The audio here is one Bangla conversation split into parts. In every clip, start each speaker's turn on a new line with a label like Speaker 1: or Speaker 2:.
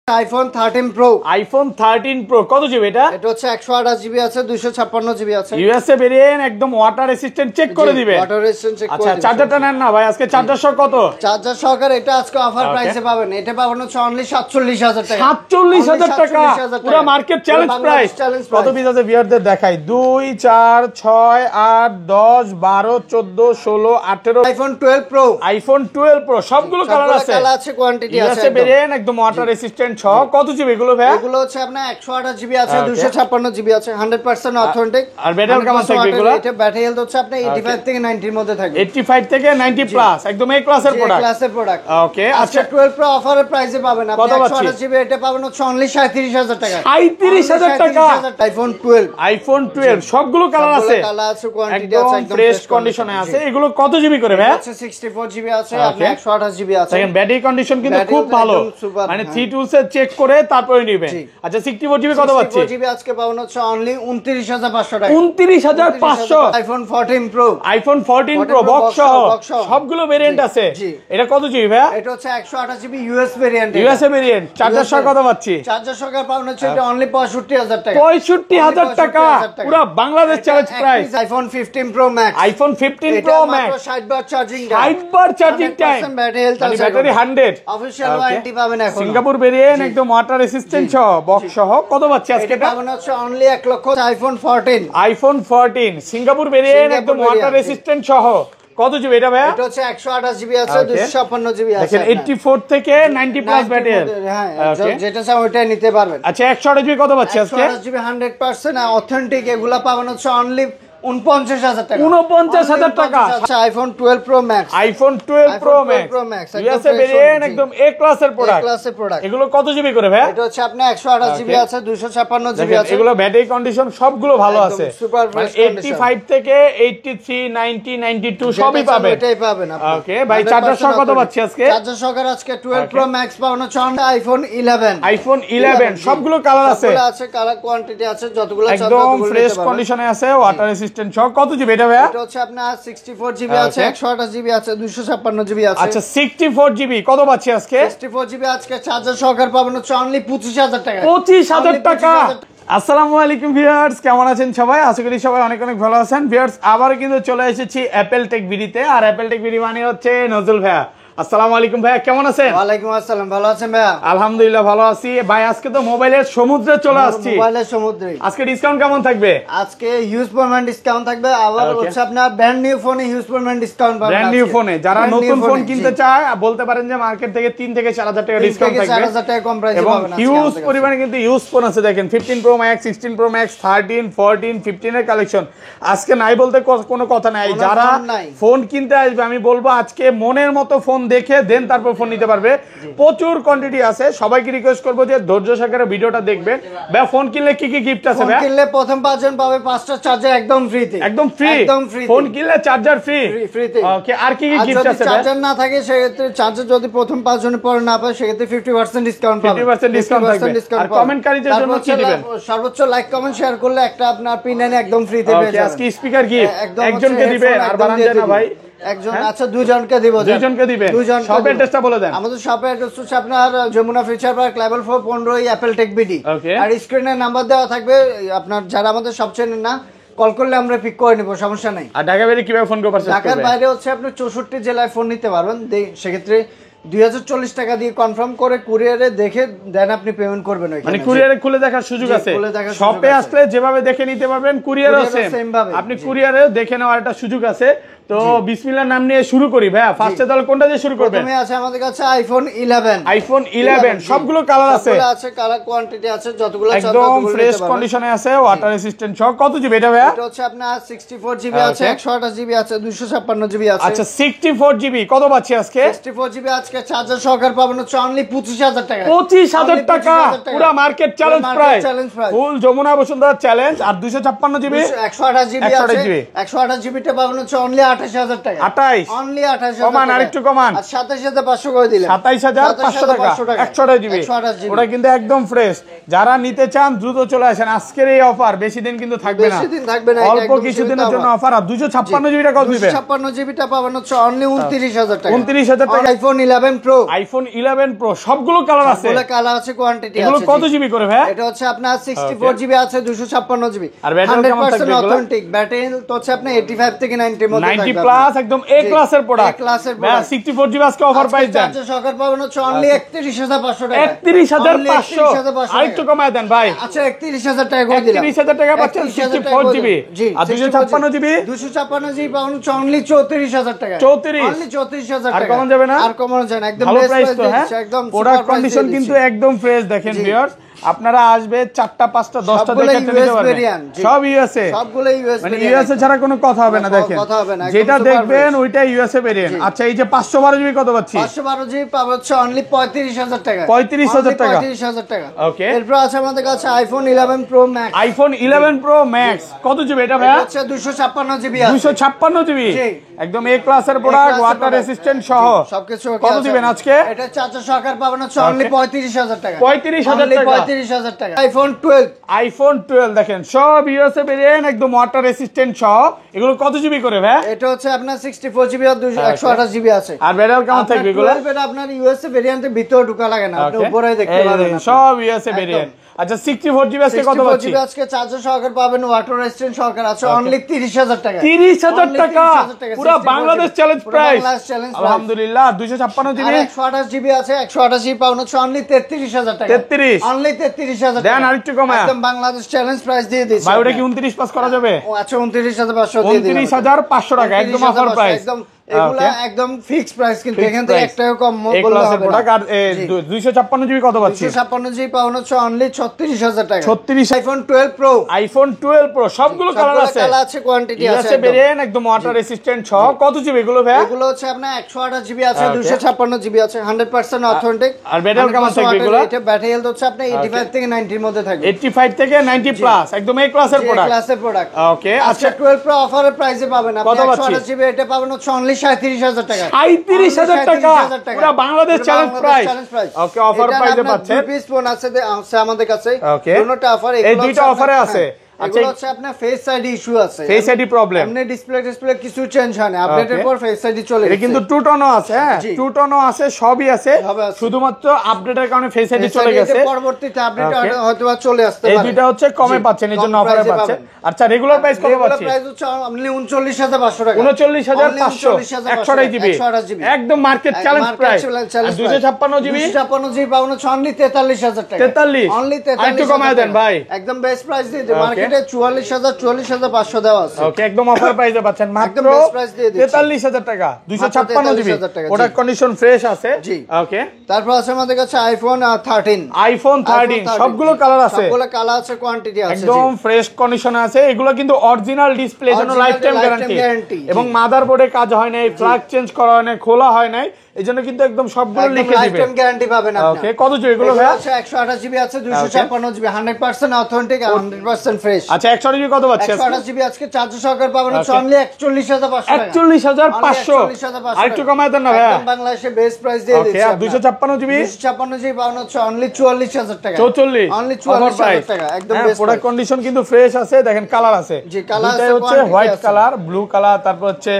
Speaker 1: IPhone 13 pro.
Speaker 2: আইফোন 13 প্রো কত জিবি এটা?
Speaker 1: এটা হচ্ছে 128 জিবি আছে, 256 জিবি আছে।
Speaker 2: ইউএসএ ভেরিয়েন্ট, একদম ওয়াটার রেসিস্ট্যান্ট, চেক করে দিবে।
Speaker 1: ওয়াটার রেসিস্ট্যান্ট চেক করে
Speaker 2: আচ্ছা,
Speaker 1: দিবে।
Speaker 2: চার্জারটা নেন না ভাই, আজকে চার্জার সহ কত?
Speaker 1: চার্জার সহকারে এটা আজকে অফার প্রাইসে পাবেন। এটা পাবেন হচ্ছে অনলি 47000 টাকা।
Speaker 2: 47000 টাকা, পুরো মার্কেট চ্যালেঞ্জ প্রাইস। কত পিস আছে ভিউয়ারদের দেখাই? 2 4 6 8 10 12 14 16 18।
Speaker 1: IPhone 12 pro.
Speaker 2: আইফোন 12 প্রো সবগুলো কালার আছে,
Speaker 1: কালার আছে, কোয়ান্টিটি আছে।
Speaker 2: ইউএসএ ভেরিয়েন্ট, একদম ওয়াটার রেসিস্ট্যান্ট সহ। কত জিবি এগুলো ভাই?
Speaker 1: এগুলো হচ্ছে আপনার 128 জিবি আছে, 256 জিবি আছে, 100% অথেন্টিক।
Speaker 2: আর ব্যাটারি কেমন থাকবে এগুলো?
Speaker 1: এটা ব্যাটারি হেলথ হচ্ছে আপনার 85 থেকে 90 এর মধ্যে থাকবে।
Speaker 2: 85 থেকে 90 প্লাস, একদম এ ক্লাসের প্রোডাক্ট।
Speaker 1: ক্লাসের প্রোডাক্ট।
Speaker 2: ওকে,
Speaker 1: আচ্ছা 12 প্রো অফারের প্রাইসে পাবেন আপনি। 128 জিবি এটা পাবেন হচ্ছে অনলি 37000 টাকা।
Speaker 2: 37000 টাকা।
Speaker 1: আইফোন 12।
Speaker 2: আইফোন 12 সবগুলো কালার আছে,
Speaker 1: কালার আছে, কোয়ান্টিটি আছে,
Speaker 2: একদম ফ্রেশ কন্ডিশনে আছে। এগুলো কত জিবি করে ভাই?
Speaker 1: আচ্ছা 64 জিবি আছে, আপনার 128 জিবি আছে।
Speaker 2: দেখেন ব্যাটারি কন্ডিশন কিন্তু খুব ভালো, মানে 3 টুলস এ চেক করে তারপরে নেবেন। আচ্ছা 64 জিবি কত পাচ্ছি?
Speaker 1: 64 জিবি আজকে পাবেন হচ্ছে অনলি 29500 টাকা।
Speaker 2: 29500।
Speaker 1: IPhone 14 pro.
Speaker 2: IPhone 14 pro box সহ সবগুলো ভেরিয়েন্ট আছে। এটা কত জিবি ভাই?
Speaker 1: এটা হচ্ছে 128 GB US variant.
Speaker 2: USA variant, charger সহ কত পাচ্ছি?
Speaker 1: চার্জার সহ পাবেন হচ্ছে এটা অনলি 65000 টাকা।
Speaker 2: 65000 টাকা, পুরো Bangladesh challenge price.
Speaker 1: IPhone 15 pro max.
Speaker 2: IPhone 15 pro max,
Speaker 1: 60 বার চার্জিং টাইম।
Speaker 2: 60 বার চার্জিং টাইম,
Speaker 1: ব্যাটারি হেলথ আছে,
Speaker 2: ব্যাটারি 100।
Speaker 1: অফিশিয়াল ওয়ারেন্টি পাবেন এখন।
Speaker 2: সিঙ্গাপুর ভেরিয়েন্ট, একদম ওয়াটার রেসিস্ট্যান্ট সহ বক্স সহ। কত পাচ্ছি আজকে
Speaker 1: এটা পাবেন হচ্ছে অনলি 1 লক্ষ। আইফোন 14।
Speaker 2: আইফোন 14 সিঙ্গাপুর ভেরিয়েন্ট, একদম ওয়াটার রেসিস্ট্যান্ট সহ। কত জিবি এটা ভাই?
Speaker 1: এটা হচ্ছে 128 জিবি আছে, 256 জিবি আছে।
Speaker 2: দেখেন 84 থেকে 90 প্লাস ব্যাটারি।
Speaker 1: হ্যাঁ, যেটা চাও ওটাই নিতে পারবেন।
Speaker 2: আচ্ছা 128 জিবি কত পাচ্ছি আজকে?
Speaker 1: 128 জিবি 100% অথেন্টিক, এগুলা পাবেন হচ্ছে অনলি 49000 টাকা।
Speaker 2: 49000 টাকা।
Speaker 1: আচ্ছা iPhone 12 pro max.
Speaker 2: IPhone 12 pro max, USA variant, একদম এ ক্লাসের প্রোডাক্ট।
Speaker 1: ক্লাসের প্রোডাক্ট।
Speaker 2: এগুলো কত জিবি করে ভাই?
Speaker 1: এটা হচ্ছে আপনার 128 জিবি আছে, 256 জিবি আছে।
Speaker 2: এগুলো ব্যাটারি কন্ডিশন সবগুলো ভালো আছে,
Speaker 1: সুপার ফ্রেশ কন্ডিশন।
Speaker 2: 85 থেকে 83 90 92 সবই পাবেন।
Speaker 1: এটাই পাবেন আপনি।
Speaker 2: ওকে ভাই, চার্জার সহ কত পাচ্ছি আজকে?
Speaker 1: চার্জার সহ আজকে 12 প্রো ম্যাক্স পাবেন হচ্ছে আইফোন 11।
Speaker 2: আইফোন 11 সবগুলো কালার আছে,
Speaker 1: সবগুলো আছে, কালার কোয়ান্টিটি আছে, যতগুলো চান
Speaker 2: একদম ফ্রেশ কন্ডিশনে আছে, ওয়াটার রেসিস্ট্যান্ট সহ। কত জিবি এটা ভাই?
Speaker 1: এটা হচ্ছে আপনার 64 জিবি আছে, 128 জিবি আছে, 256 জিবি আছে।
Speaker 2: আচ্ছা 64 জিবি কত পাচ্ছি আজকে?
Speaker 1: 64 জিবি আজকে চার্জার সহকারে পাবেন হচ্ছে অনলি 25000 টাকা।
Speaker 2: 25000 টাকা। আসসালামু আলাইকুম ভিউয়ার্স, কেমন আছেন সবাই? আশা করি সবাই অনেক অনেক ভালো আছেন। ভিউয়ার্স আবার কিন্তু চলে এসেছি অ্যাপেল টেক ভিডিওতে, আর অ্যাপেল টেক ভিডিও মানে হচ্ছে নজরুল ভাইয়া। আসসালামু আলাইকুম ভাইয়া, কেমন আছেন?
Speaker 1: ওয়ালাইকুম আসসালাম, ভালো আছেন ভাইয়া?
Speaker 2: আলহামদুলিল্লাহ ভালো আছি ভাই। আজকে তো মোবাইলের সমুদ্রে চলে আসছি।
Speaker 1: মোবাইলের সমুদ্রে
Speaker 2: আজকে ডিসকাউন্ট কেমন থাকবে?
Speaker 1: আজকে হিউজ পরিমাণ ডিসকাউন্ট থাকবে। আবার হচ্ছে আপনার ব্র্যান্ড নিউ ফোনে হিউজ পরিমাণ ডিসকাউন্ট পাবেন।
Speaker 2: ব্র্যান্ড নিউ ফোনে যারা নতুন ফোন কিনতে চায় বলতে পারেন যে মার্কেট থেকে 3 থেকে 4000 টাকা ডিসকাউন্ট থাকবে।
Speaker 1: 4000 টাকা কম প্রাইসে পাবেন।
Speaker 2: হিউজ পরিমাণে কিন্তু ইউজ ফোন আছে, দেখেন 15 প্রো ম্যাক্স, 16 প্রো ম্যাক্স, 13 14 15 এর কালেকশন আজকে নাই বলতে কোনো কথা নাই। যারা ফোন কিনতে আসবে আমি বলবো আজকে মনের মতো ফোন দেখে দেন তারপর ফোন নিতে পারবে। প্রচুর কোয়ান্টিটি আছে। সবাইকে রিকোয়েস্ট করবো যে ধৈর্য সহকারে ভিডিওটা দেখবেন। ভাই ফোন কিনলে কি কি গিফট আছে?
Speaker 1: ফোন কিনলে প্রথম 5 জন পাবে 5টা চার্জার একদম ফ্রিতে।
Speaker 2: একদম ফ্রি,
Speaker 1: একদম ফ্রি।
Speaker 2: ফোন কিনলে চার্জার ফ্রি
Speaker 1: ফ্রিতে।
Speaker 2: ওকে, আর কি কি গিফট আছে?
Speaker 1: চার্জার না থাকে সেক্ষেত্রে চার্জার যদি প্রথম 5 জনের পরে না পায় সেক্ষেত্রে 50% ডিসকাউন্ট পাবে।
Speaker 2: 50% ডিসকাউন্ট থাকবে। আর কমেন্টকারীদের জন্য কি দিবেন?
Speaker 1: সর্বোচ্চ লাইক কমেন্ট শেয়ার করলে একটা আপনার পিন এনে একদম ফ্রিতে পেয়ে যাবেন।
Speaker 2: আজকে স্পিকার গিফট একজনকে দিবেন, আর বানান যায় না ভাই
Speaker 1: একজন। আচ্ছা দুইজনকে দিব।
Speaker 2: দুইজনকে দিবেন। শপের অ্যাড্রেসটা বলে দেন।
Speaker 1: আমাদের শপের অ্যাড্রেস হচ্ছে আপনার Jamuna future park level 4 15 Apple tech BD. আর স্ক্রিনে নাম্বার দেওয়া থাকবে। আপনার যারা আমাদের সব চেনেন না কল করলে আমরা পিক করে নিব, সমস্যা নাই।
Speaker 2: আর ঢাকা বাইরে কিভাবে ফোন করবেন?
Speaker 1: ঢাকার বাইরে হচ্ছে আপনি 64 জেলায় ফোন নিতে পারবেন। সেক্ষেত্রে 2040 টাকা দিয়ে কনফার্ম করে কুরিয়ারে দেখে দেন আপনি পেমেন্ট করবেন।
Speaker 2: মানে কুরিয়ারে খুলে দেখার সুযোগ আছে। শপে আসলে যেভাবে দেখে নিতে পারবেন কুরিয়ারও সেম ভাবে আপনি কুরিয়ারেও দেখে নেওয়ার একটা সুযোগ আছে। তো বিসমিল্লাহর নাম নিয়ে শুরু করি ভাইয়া। ফার্স্টে তাহলে কোনটা দিয়ে শুরু করবেন?
Speaker 1: প্রথমে আছে আমাদের কাছে আইফোন 11।
Speaker 2: আইফোন 11 সবগুলো কালার আছে,
Speaker 1: সবগুলো আছে, কালার কোয়ান্টিটি আছে, যতগুলো চান
Speaker 2: একদম ফ্রেশ কন্ডিশনে আছে, ওয়াটার রেসিস্ট্যান্ট সব। কত জিবি এটা ভাইয়া?
Speaker 1: এটা হচ্ছে আপনার 64 জিবি আছে, 128 জিবি আছে, 256 জিবি আছে।
Speaker 2: আচ্ছা 64 জিবি কত পাচ্ছি আজকে?
Speaker 1: 64 জিবি আজকে চার্জার সহকারে পাবেন হচ্ছে অনলি 25000 টাকা।
Speaker 2: 25000 টাকা, পুরো মার্কেট চ্যালেঞ্জ প্রাইস, ফুল যমুনা বসুন্ধরা চ্যালেঞ্জ। আর 256 জিবি
Speaker 1: 128 জিবি আছে, 128 জিবিটা পাবেন হচ্ছে অনলি 28000 টাকা।
Speaker 2: 28
Speaker 1: অনলি 28000
Speaker 2: কমান আরেকটু কমান।
Speaker 1: আর 27500 করে দিলেন।
Speaker 2: 27500 টাকা 128 জিবি। ওটা কিন্তু একদম ফ্রেশ। যারা নিতে চান দ্রুত চলে আসেন। আজকের এই অফার বেশি দিন কিন্তু থাকবে না,
Speaker 1: বেশি দিন থাকবে না,
Speaker 2: অল্প কিছুদিনের জন্য অফার। আর 256 জিবিটা কত দিবেন?
Speaker 1: 256 জিবিটা পাবেন হচ্ছে অনলি 29000 টাকা।
Speaker 2: 29000 টাকা।
Speaker 1: আইফোন 11 প্রো,
Speaker 2: আইফোন 11 প্রো সবগুলো কালার আছে,
Speaker 1: সবগুলো কালার আছে, কোয়ান্টিটি আছে।
Speaker 2: এগুলো কত জিবি করে ভাই?
Speaker 1: এটা হচ্ছে আপনার 64 জিবি আছে, 256 জিবি।
Speaker 2: আর ব্যাটারি কেমন থাকবে?
Speaker 1: অথেন্টিক ব্যাটারি তো হচ্ছে আপনার 85 থেকে 90 এর মধ্যে থাকবে।
Speaker 2: 90 প্লাস একদম এ ক্লাসের প্রোডাক্ট।
Speaker 1: এ ক্লাসের প্রোডাক্ট।
Speaker 2: 64 জিবি আজকে অফার প্রাইস দেন।
Speaker 1: চার্জার সহকারে পাবেন হচ্ছে অনলি 31500 টাকা।
Speaker 2: 31500 আরেকটু কমায় দেন ভাই।
Speaker 1: আচ্ছা 31000 টাকা করে দিলাম।
Speaker 2: 31000 টাকা পাচ্ছেন 64 জিবি। আর 256 জিবি
Speaker 1: 256 জিবি পাবেন হচ্ছে অনলি 34000 টাকা।
Speaker 2: 34
Speaker 1: অনলি 34000 টাকা।
Speaker 2: আর কমন যাবে না?
Speaker 1: আর কমন যাবে না, একদম
Speaker 2: ভালো
Speaker 1: বেস্ট
Speaker 2: প্রাইস তো। হ্যাঁ,
Speaker 1: একদম
Speaker 2: প্রোডাক্ট কন্ডিশন কিন্তু একদম ফ্রেশ। দেখেন ভিউয়ার্স, আপনারা আসবে 4টা 5টা 10টা দেখে নিতে পারবেন। সব ইউএসএ,
Speaker 1: সবগুলো ইউএস
Speaker 2: মানে ইউএসএ ছাড়া কোনো কথা হবে না। দেখেন যেটা দেখবেন ওইটাই ইউএসএ ভেরিয়েন্ট। আচ্ছা এই যে 512 জিবি কত পাচ্ছি?
Speaker 1: 512 জিবি পাবো হচ্ছে অনলি 35000 টাকা।
Speaker 2: 35000 টাকা।
Speaker 1: 35000 টাকা।
Speaker 2: ওকে,
Speaker 1: এরপর আছে আমাদের কাছে iPhone 11 pro max.
Speaker 2: IPhone 11 pro max কত জিবি এটা ভাই?
Speaker 1: হচ্ছে 256 জিবি আছে।
Speaker 2: 256 জিবি একদম এ ক্লাসের প্রোডাক্ট, ওয়াটার রেসিস্ট্যান্ট সহ
Speaker 1: সবকিছু।
Speaker 2: কত দিবেন আজকে?
Speaker 1: এটা চার্জার সহকারে পাবেন হচ্ছে অনলি 35000 টাকা।
Speaker 2: 35000 টাকা।
Speaker 1: 35000 টাকা। আইফোন 12,
Speaker 2: আইফোন 12 দেখেন সব ইউএসএ ভেরিয়েন্ট, একদম ওয়াটার রেসিস্ট্যান্ট সহ। এগুলো কত জিবি করে ভাই?
Speaker 1: এটা হচ্ছে আপনার 64 জিবি আর 128 জিবি আছে।
Speaker 2: আর ব্যাটারি কেমন থাকবে এগুলো?
Speaker 1: এটা আপনার ইউএসএ ভেরিয়েন্টের ভিতরে ঢোকা লাগে না, আপনি উপরে দেখতে পাবেন
Speaker 2: সব ইউএসএ ভেরিয়েন্ট। আচ্ছা 64 জিবি আজকে কত পাচ্ছি?
Speaker 1: 64 জিবি আজকে চার্জার সহকারে পাবেন, ওয়াটার রেসিস্ট্যান্ট সহকারে আছে অনলি 30000 টাকা।
Speaker 2: 30000 টাকা পুরো বাংলাদেশ চ্যালেঞ্জ প্রাইস। আলহামদুলিল্লাহ। 256 জিবি
Speaker 1: 128 জিবি আছে, 128 জিবি পাবেন হচ্ছে অনলি 33000 টাকা।
Speaker 2: 33
Speaker 1: অনলি 33000 টাকা।
Speaker 2: দেন আরেকটু কমায়।
Speaker 1: একদম বাংলাদেশ চ্যালেঞ্জ প্রাইস দিয়ে দিচ্ছি।
Speaker 2: ভাই ওটা কি 29 পাস করা যাবে?
Speaker 1: ও আচ্ছা 29500 দিয়ে দিলাম।
Speaker 2: 29500 টাকা একদম অফার প্রাইস।
Speaker 1: একদম এগুলা একদম ফিক্স প্রাইস, কিন্তু এখান থেকে একটাও কম বললে হবে না।
Speaker 2: আর 256 জিবি কত পাচ্ছি?
Speaker 1: 256 জিবি পাবেন হচ্ছে অনলি 36000 টাকা।
Speaker 2: 36
Speaker 1: আইফোন 12 প্রো,
Speaker 2: আইফোন 12 প্রো সবগুলো কালার আছে,
Speaker 1: কালার আছে, কোয়ান্টিটি আছে,
Speaker 2: ইউএসএ ভেরিয়েন্ট একদম ওয়াটার রেসিস্ট্যান্ট সহ। কত জিবি এগুলো ভাই?
Speaker 1: এগুলো হচ্ছে আপনার 128 জিবি আছে, 256 জিবি আছে, 100% অথেন্টিক।
Speaker 2: আর ব্যাটারি কেমন থাকবে এগুলো?
Speaker 1: এটা ব্যাটারি হেলথ হচ্ছে আপনার 85 থেকে 90 এর মধ্যে থাকবে।
Speaker 2: 85 থেকে 90 প্লাস একদম এই ক্লাসের প্রোডাক্ট।
Speaker 1: ক্লাসের প্রোডাক্ট।
Speaker 2: ওকে
Speaker 1: আচ্ছা 12 প্রো অফারের প্রাইসে পাবেন আপনি 128 জিবি, এটা পাবেন হচ্ছে অনলি 37000 টাকা।
Speaker 2: 37000 টাকা পুরো বাংলাদেশ চ্যালেঞ্জ প্রাইস। ওকে অফার প্রাইসে পাচ্ছেন।
Speaker 1: 2 পিস ফোন আছে আমাদের কাছে,
Speaker 2: ওকে
Speaker 1: দুটোটা অফার।
Speaker 2: এই দুইটা অফারে আছে।
Speaker 1: আচ্ছা হচ্ছে আপনার ফেস আইডি ইস্যু আছে,
Speaker 2: ফেস আইডি প্রবলেম,
Speaker 1: এমনি ডিসপ্লে কিছু চেঞ্জ হয় না, আপডেটের পর ফেস আইডি চলে
Speaker 2: এটা কিন্তু টু টোনও আছে। হ্যাঁ টু টোনও আছে, সবই আছে, শুধুমাত্র আপডেটের কারণে ফেস আইডি চলে গেছে,
Speaker 1: পরবর্তীতে আপডেট হয়তো চলে আসতে পারে।
Speaker 2: এই দুইটা হচ্ছে কমে পাচ্ছেন, এজন্য অফারে পাচ্ছেন। আচ্ছা রেগুলার প্রাইস কত পাচ্ছেন?
Speaker 1: প্রাইস হচ্ছে আপনি 39500 টাকা।
Speaker 2: 39500 128 জিবি একদম market challenge price. 256 GB
Speaker 1: 256 GB পাবেন হচ্ছে অনলি 43000 টাকা।
Speaker 2: 43
Speaker 1: অনলি 43
Speaker 2: একটু কমায় দেন ভাই,
Speaker 1: একদম বেস্ট প্রাইস দিয়ে দিই। মার্কেটে 44500 দেওয়া আছে।
Speaker 2: ওকে একদম অফার প্রাইসে পাচ্ছেন মাত্র 43000 টাকা। 256 জিবি প্রোডাক্ট কন্ডিশন ফ্রেশ আছে। ওকে
Speaker 1: তারপর আছে আমাদের কাছে আইফোন 13।
Speaker 2: আইফোন 13 সবগুলো কালার আছে,
Speaker 1: সবগুলো কালার আছে, কোয়ান্টিটি আছে,
Speaker 2: একদম ফ্রেশ কন্ডিশনে আছে। এগুলো কিন্তু অরিজিনাল ডিসপ্লে, জন্য লাইফ টাইম গ্যারান্টি, এবং মাদারবোর্ডে কাজ হয় নাই, ফ্ল্যাগ চেঞ্জ করা হয় নাই, খোলা হয় নাই, এজন্য কিন্তু একদম সবগুলো লিখে দিবেন,
Speaker 1: লাইফ টাইম গ্যারান্টি পাবেন আপনি।
Speaker 2: ওকে কত জিবি এগুলো ভাই?
Speaker 1: আছে 128 জিবি আছে, 256 জিবি 100% অথেন্টিক, 100% ফ্রেশ।
Speaker 2: আচ্ছা 128 জিবি কত পাচ্ছেন?
Speaker 1: 128 জিবি আজকে চার্জার সহকারে পাবেন হচ্ছে অনলি 41500 টাকা।
Speaker 2: 41500 আরেকটু কমায় দেন না ভাই,
Speaker 1: একদম বাংলাদেশে বেস্ট প্রাইস দিয়ে দিচ্ছি।
Speaker 2: ওকে আর 256 জিবি
Speaker 1: 256 জিবি পাবেন হচ্ছে অনলি 44000 টাকা।
Speaker 2: 44
Speaker 1: অনলি 44000 টাকা, একদম বেস্ট
Speaker 2: প্রোডাক্ট কন্ডিশন কিন্তু ফ্রেশ আছে। দেখেন কালার আছে,
Speaker 1: জি কালার আছে,
Speaker 2: হচ্ছে হোয়াইট কালার, ব্লু কালার, তারপর হচ্ছে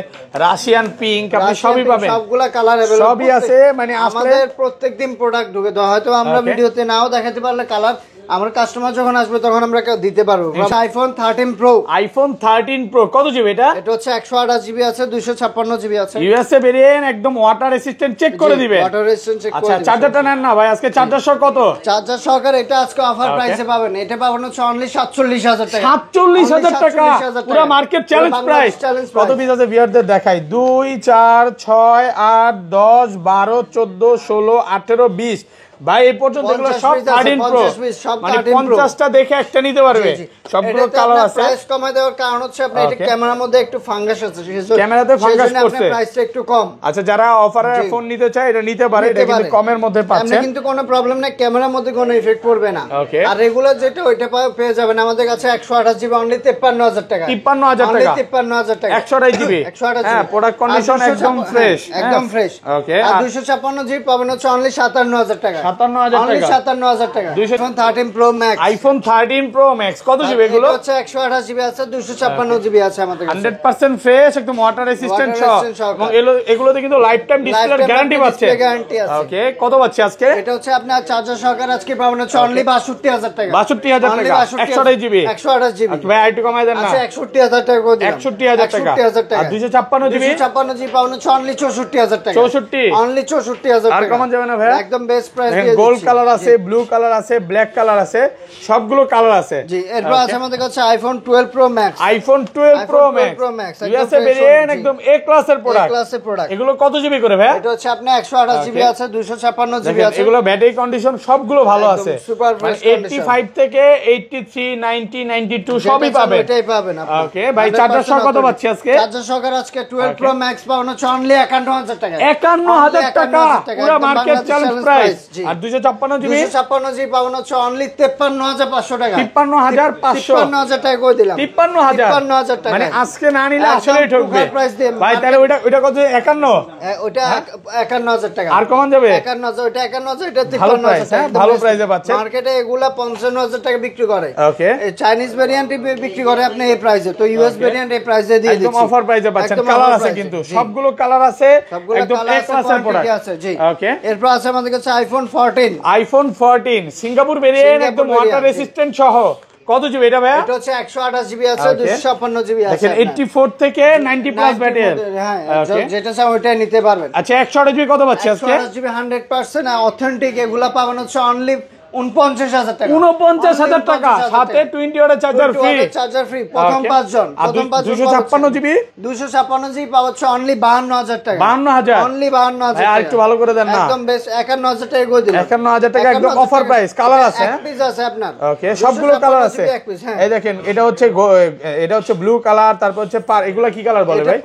Speaker 2: রাশিয়ান পিঙ্ক, আপনি সবই পাবেন,
Speaker 1: সবগুলা কালার अवेलेबल
Speaker 2: সবই আছে। মানে
Speaker 1: আমাদের প্রত্যেকদিন প্রোডাক্ট ঢুকে দেওয়া, হয়তো আমরা ভিডিওতে নাও দেখাতে পারলে কালার, আমার কাস্টমার যখন আসবে তখন আমরা দিতে পারবো। আইফোন 13 প্রো,
Speaker 2: আইফোন 13 প্রো কত জিবি এটা?
Speaker 1: এটা হচ্ছে 128 জিবি আছে, 256 জিবি আছে,
Speaker 2: ইউএসএ ভেরিয়েন্ট, একদম ওয়াটার রেসিস্ট্যান্ট, চেক করে দিবেন,
Speaker 1: ওয়াটার রেসিস্ট্যান্ট চেক করে দিবেন।
Speaker 2: আচ্ছা চার্জারটা নেন না ভাই, আজকে চার্জার সহ কত?
Speaker 1: চার্জার সহকারে এটা আজকে অফার প্রাইসে পাবেন, এটা পাবেন হচ্ছে অনলি 47000 টাকা।
Speaker 2: 47000 টাকা পুরো মার্কেট চ্যালেঞ্জ প্রাইস। কত পিস আছে ভিউয়ারদের দেখাই, 2 4 6 8 10 12 14 16 18 20 ভাই এই পর্যন্ত এগুলো সব 13 প্রো, মানে 50টা দেখে একটা নিতে পারবে, সবগুলো কালার আছে।
Speaker 1: প্রাইস কমায় দেওয়ার কারণ হচ্ছে আপনি এটা ক্যামেরার মধ্যে একটু ফাঙ্গাস আছে, সেজন্য
Speaker 2: ক্যামেরাতে ফাঙ্গাস করছে,
Speaker 1: প্রাইসটা একটু কম।
Speaker 2: আচ্ছা যারা অফারের ফোন নিতে চায় এটা নিতে পারে, এটা কিন্তু কমের মধ্যে পাচ্ছেন,
Speaker 1: কিন্তু কোনো প্রবলেম নাই, ক্যামেরার মধ্যে কোনো ইফেক্ট পড়বে না। আর রেগুলার যেটা ওইটা পেয়ে যাবেন আমাদের কাছে 128 জিবি অনলি 53000 টাকা।
Speaker 2: 53000 টাকা,
Speaker 1: 53000 টাকা
Speaker 2: 128 জিবি। হ্যাঁ, প্রোডাক্ট কন্ডিশন একদম ফ্রেশ,
Speaker 1: একদম ফ্রেশ।
Speaker 2: ওকে,
Speaker 1: আর 256 জিবি পাবেন হচ্ছে অনলি 57000 টাকা।
Speaker 2: 57000
Speaker 1: অনলি
Speaker 2: টাকা,
Speaker 1: 57000 টাকা। iPhone 13 Pro Max,
Speaker 2: iPhone 13 Pro Max কত জিবি এগুলো?
Speaker 1: হচ্ছে 128 জিবি আছে, 256 জিবি আছে আমাদের কাছে।
Speaker 2: 100% ফ্রেশ, একদম ওয়াটার রেসিস্ট্যান্ট সহ, এবং এগুলোতে কিন্তু লাইফ টাইম ডিসপ্লের গ্যারান্টি পাচ্ছে। ওকে, কত পাচ্ছি আজকে?
Speaker 1: এটা হচ্ছে আপনার চার্জার সহকারে আজকে পাবেন হচ্ছে অনলি 62000 টাকা।
Speaker 2: 62000 টাকা, 128 জিবি।
Speaker 1: 128 জিবি
Speaker 2: ভাই আইটু কমায় দেন না?
Speaker 1: আচ্ছা 61000 টাকা করে দিলাম।
Speaker 2: 61000 টাকা। আর 256 জিবি?
Speaker 1: 256 জিবি পাবেন হচ্ছে অনলি 64000 টাকা।
Speaker 2: 64,
Speaker 1: অনলি 64000 টাকা।
Speaker 2: আর কমান যাবে না ভাই?
Speaker 1: একদম বেস্ট প্রাইস দিয়ে দিচ্ছি।
Speaker 2: গোল্ড কালার আছে, ব্লু কালার আছে, ব্ল্যাক কালার আছে, সবগুলো কালার আছে।
Speaker 1: জি, এরপর আছে আমাদের কাছে iPhone 12 Pro Max।
Speaker 2: iPhone 12 Pro Max USA variant, একদম এ ক্লাসের প্রোডাক্ট। এগুলো কত জিবি করে ভাই?
Speaker 1: এটা হচ্ছে আপনি 128 জিবি আছে, 256 জিবি আছে।
Speaker 2: এগুলো ব্যাটারি কন্ডিশন সবগুলো ভালো আছে,
Speaker 1: সুপার ফ্রেশ কন্ডিশন।
Speaker 2: 85 থেকে 83, 90, 92 সবই পাবেন।
Speaker 1: এটাই পাবেন আপনি।
Speaker 2: ওকে ভাই, চার্জার সহ কত পাচ্ছি আজকে?
Speaker 1: চার্জার সহকারে আজকে 12 Pro Max পাবেন হচ্ছে অনলি 51000 টাকা।
Speaker 2: 51000 টাকা পুরো মার্কেট চ্যালেঞ্জ প্রাইস। আর 256 জিবি?
Speaker 1: 256 জিবি পাবেন হচ্ছে অনলি 53500 টাকা।
Speaker 2: 55500,
Speaker 1: 55000 টাকা করে দিলাম।
Speaker 2: 55000
Speaker 1: টাকা,
Speaker 2: মানে আজকে না নিলে আসলেই ঠকবে ভাই। তাহলে ওইটা কত? 51?
Speaker 1: ওটা 51000 টাকা।
Speaker 2: আর কমান যাবে?
Speaker 1: 51000, ওটা 51000, এটা
Speaker 2: 53000 টাকা। ভালো প্রাইসে পাচ্ছেন।
Speaker 1: মার্কেটে এগুলা 55000 টাকা বিক্রি করে।
Speaker 2: ওকে,
Speaker 1: চাইনিজ ভেরিয়েন্ট বিক্রি করে আপনি এই প্রাইসে, তো ইউএস ভেরিয়েন্ট এই প্রাইসে দিয়ে দিচ্ছি,
Speaker 2: একদম অফার প্রাইসে পাচ্ছেন। কালার আছে কিন্তু সবগুলো কালার আছে, একদম এ ক্লাসের প্রোডাক্ট
Speaker 1: আছে। জি,
Speaker 2: ওকে।
Speaker 1: এরপর আছে আমাদের কাছে iPhone 14।
Speaker 2: iPhone 14 সিঙ্গাপুর ভেরিয়েন্ট, একদম ওয়াটার রেসিস্ট্যান্ট সহ। কত জিবি এটা ভাই?
Speaker 1: এটা হচ্ছে 128 জিবি আছে, 256 জিবি আছে।
Speaker 2: দেখেন 84 থেকে 90 প্লাস ব্যাটারি।
Speaker 1: হ্যাঁ, যেটা চাও ওইটাই নিতে পারবেন।
Speaker 2: আচ্ছা 128 জিবি কত পাচ্ছি আজকে?
Speaker 1: 128 জিবি 100% অথেন্টিক, এগুলা পাবেন হচ্ছে অনলি 49000 টাকা।
Speaker 2: 49000 টাকা, সাথে 20 ওয়াটের চার্জার ফ্রি।
Speaker 1: চার্জার ফ্রি প্রথম 5 জন। প্রথম 5 জন
Speaker 2: 256 জিবি?
Speaker 1: 256 জিবি পাওয়া হচ্ছে অনলি 52000 টাকা।
Speaker 2: 52000,
Speaker 1: অনলি 52000 টাকা।
Speaker 2: আর একটু ভালো করে দেন না?
Speaker 1: একদম বেশ 51000 টাকা করে দিলাম।
Speaker 2: 51000 টাকা একদম অফার প্রাইস। কালার আছে?
Speaker 1: এক পিস আছে আপনার।
Speaker 2: ওকে, সবগুলো কালার আছে। এই দেখেন, এটা হচ্ছে ব্লু কালার, তারপর হচ্ছে এগুলা কি কালার বলে ভাই?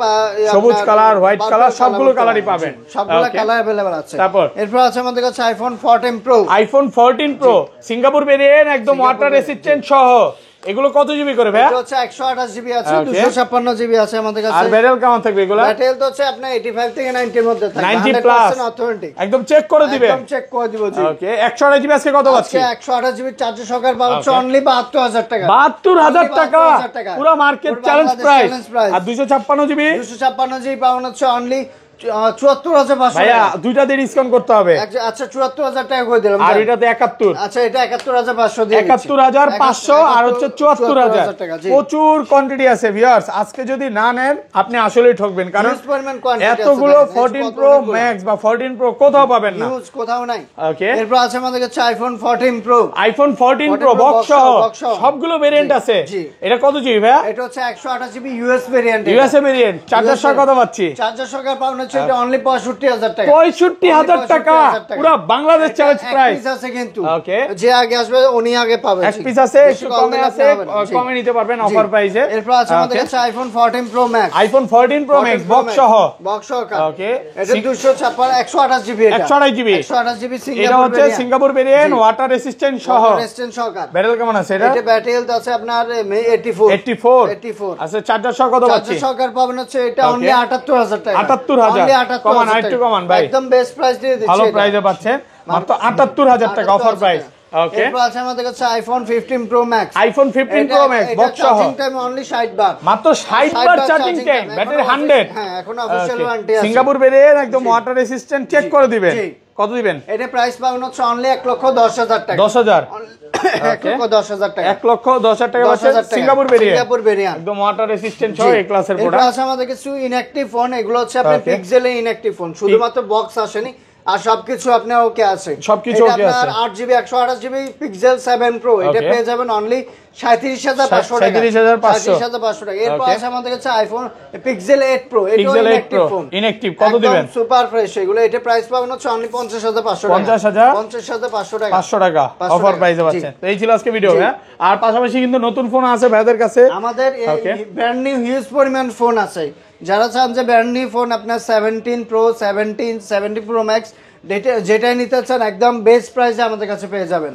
Speaker 2: সবুজ কালার, হোয়াইট কালার, সবগুলো কালারই পাবেন।
Speaker 1: সবগুলো কালার अवेलेबल আছে।
Speaker 2: তারপর
Speaker 1: এরপর আছে আমাদের কাছে iPhone 14 Pro।
Speaker 2: iPhone 14 Pro Singapore variant, একদম ওয়াটার রেসিস্ট্যান্ট সহ। এগুলো কত জিবি করে ভাই?
Speaker 1: এটা হচ্ছে 128 জিবি আছে, 256 জিবি আছে আমাদের কাছে।
Speaker 2: আর ব্যাটারি কেমন থাকবে এগুলা?
Speaker 1: ব্যাটারি তো হচ্ছে আপনার 85 থেকে 90 এর মধ্যে থাকবে,
Speaker 2: 90 প্লাস
Speaker 1: অথেন্টিক,
Speaker 2: একদম চেক করে দিবে।
Speaker 1: একদম চেক করে দিব। জি,
Speaker 2: ওকে। 128 জিবি আজকে কত পাচ্ছি?
Speaker 1: 128 জিবি চার্জার সহকারে পাওয়া হচ্ছে অনলি 72000 টাকা।
Speaker 2: 72000 টাকা পুরো মার্কেট চ্যালেঞ্জ প্রাইস। আর 256 জিবি?
Speaker 1: 256 জিবি পাওয়া হচ্ছে অনলি 74500
Speaker 2: ভাইয়া, দুইটা দিয়ে ডিসকাউন্ট করতে হবে।
Speaker 1: আচ্ছা 74000 টাকা করে দিলাম।
Speaker 2: আর এটাতে 71।
Speaker 1: আচ্ছা, এটা 71500 দিয়ে
Speaker 2: 71500 আর হচ্ছে 74000
Speaker 1: টাকা।
Speaker 2: প্রচুর কোয়ান্টিটি আছে ভিউয়ার্স, আজকে যদি না নেন আপনি আসলেই ঠকবেন, কারণ এতগুলো 14 Pro Max বা 14 Pro কোথাও পাবেন না,
Speaker 1: ইউজ কোথাও নাই।
Speaker 2: ওকে।
Speaker 1: এরপর আছে আমাদের কাছে iPhone 14 Pro।
Speaker 2: iPhone 14 Pro box সহ সবগুলো ভেরিয়েন্ট আছে। এটা কত জিবি ভাইয়া?
Speaker 1: এটা হচ্ছে 128 GB US variant.
Speaker 2: USA variant, charger সহ কত পাচ্ছি?
Speaker 1: চার্জার সহকারে পাবেন হচ্ছে এটা অনলি 65000 টাকা।
Speaker 2: 65000 টাকা পুরো বাংলাদেশ চ্যালেঞ্জ প্রাইস।
Speaker 1: এক পিস আছে কিন্তু,
Speaker 2: ওকে।
Speaker 1: যে আগে আসবে উনি আগে পাবে।
Speaker 2: এক পিস আছে, একটু কমে আছে, কমে নিতে পারবেন অফার প্রাইসে।
Speaker 1: এরপর আছে আমাদের কাছে iPhone 14 Pro Max।
Speaker 2: iPhone 14 Pro Max box সহ।
Speaker 1: ওকে। এটা 256 128 জিবি। এটা
Speaker 2: 128 জিবি।
Speaker 1: 128 GB Singapore.
Speaker 2: এটা হচ্ছে সিঙ্গাপুর ভেরিয়েন্ট, ওয়াটার রেসিস্ট্যান্ট সহ।
Speaker 1: রেসিস্ট্যান্ট সহকার।
Speaker 2: ব্যাটারি কেমন আছে এটা?
Speaker 1: এটা ব্যাটারি হেলথ আছে আপনার 84।
Speaker 2: আচ্ছা, চার্জার সহ কত পাচ্ছি?
Speaker 1: চার্জার সহকার পাবেন হচ্ছে এটা অনলি 78000 টাকা।
Speaker 2: 78000 কমান আইটু কমান ভাই,
Speaker 1: একদম বেস্ট প্রাইস দিয়ে দিচ্ছি।
Speaker 2: ভালো প্রাইসে পাচ্ছেন, মাত্র 78000 টাকা অফার প্রাইস। ওকে।
Speaker 1: এরপর আছে আমাদের কাছে iPhone 15 Pro Max।
Speaker 2: iPhone 15 Pro Max box সহ।
Speaker 1: চার্জিং টাইম অনলি 60 বার।
Speaker 2: মাত্র 60 বার চার্জিং টাইম, ব্যাটারি 100।
Speaker 1: হ্যাঁ, এখন অফিশিয়াল ওয়ারেন্টি আছে।
Speaker 2: সিঙ্গাপুর ভেরিয়েন্ট, একদম ওয়াটার রেসিস্ট্যান্ট, চেক করে দিবেন। কত দিবেন?
Speaker 1: এটা প্রাইস পাবেন হচ্ছে অনলি 1,10,000 টাকা।
Speaker 2: 10000
Speaker 1: 1,10,000 টাকা।
Speaker 2: 1,10,000 টাকা পাচ্ছেন সিঙ্গাপুর ভেরিয়েন্ট, একদম ওয়াটার রেসিস্ট্যান্ট সহ এই ক্লাসের প্রোডাক্ট।
Speaker 1: এটা আছে আমাদের কিছু ইনঅ্যাকটিভ ফোন, এগুলো হচ্ছে আপনার পিক্সেলের ইনঅ্যাকটিভ ফোন, শুধুমাত্র বক্স আসেনি, আর সবকিছু আপনার ওকে আছে,
Speaker 2: সবকিছু ওকে আছে।
Speaker 1: 8GB 128GB পিক্সেল 7 Pro এটা পেয়ে যাবেন অনলি 37500 টাকা।
Speaker 2: 37500
Speaker 1: টাকা। এরপর আছে আমাদের কাছে আইফোন পিক্সেল 8 Pro, এটাও ইনঅ্যাকটিভ ফোন।
Speaker 2: ইনঅ্যাকটিভ কত দিবেন?
Speaker 1: সুপার ফ্রেশ এগুলো। এটা প্রাইস পাবেন হচ্ছে অনলি 50500 টাকা। 50500 টাকা।
Speaker 2: 500 টাকা অফার প্রাইসে পাচ্ছেন। এই ছিল আজকে ভিডিও। হ্যাঁ, আর পাশাপাশি কিন্তু নতুন ফোন আছে ভাইদের কাছে।
Speaker 1: আমাদের ব্র্যান্ড নিউ হিউজ পরিমাণ ফোন আছে। যারা চান যে ব্র্যান্ড নিউ ফোন আপনার 17 Pro, 17, 70 Pro Max যেটাই নিতে চান একদম বেস্ট প্রাইসে আমাদের কাছে পেয়ে যাবেন।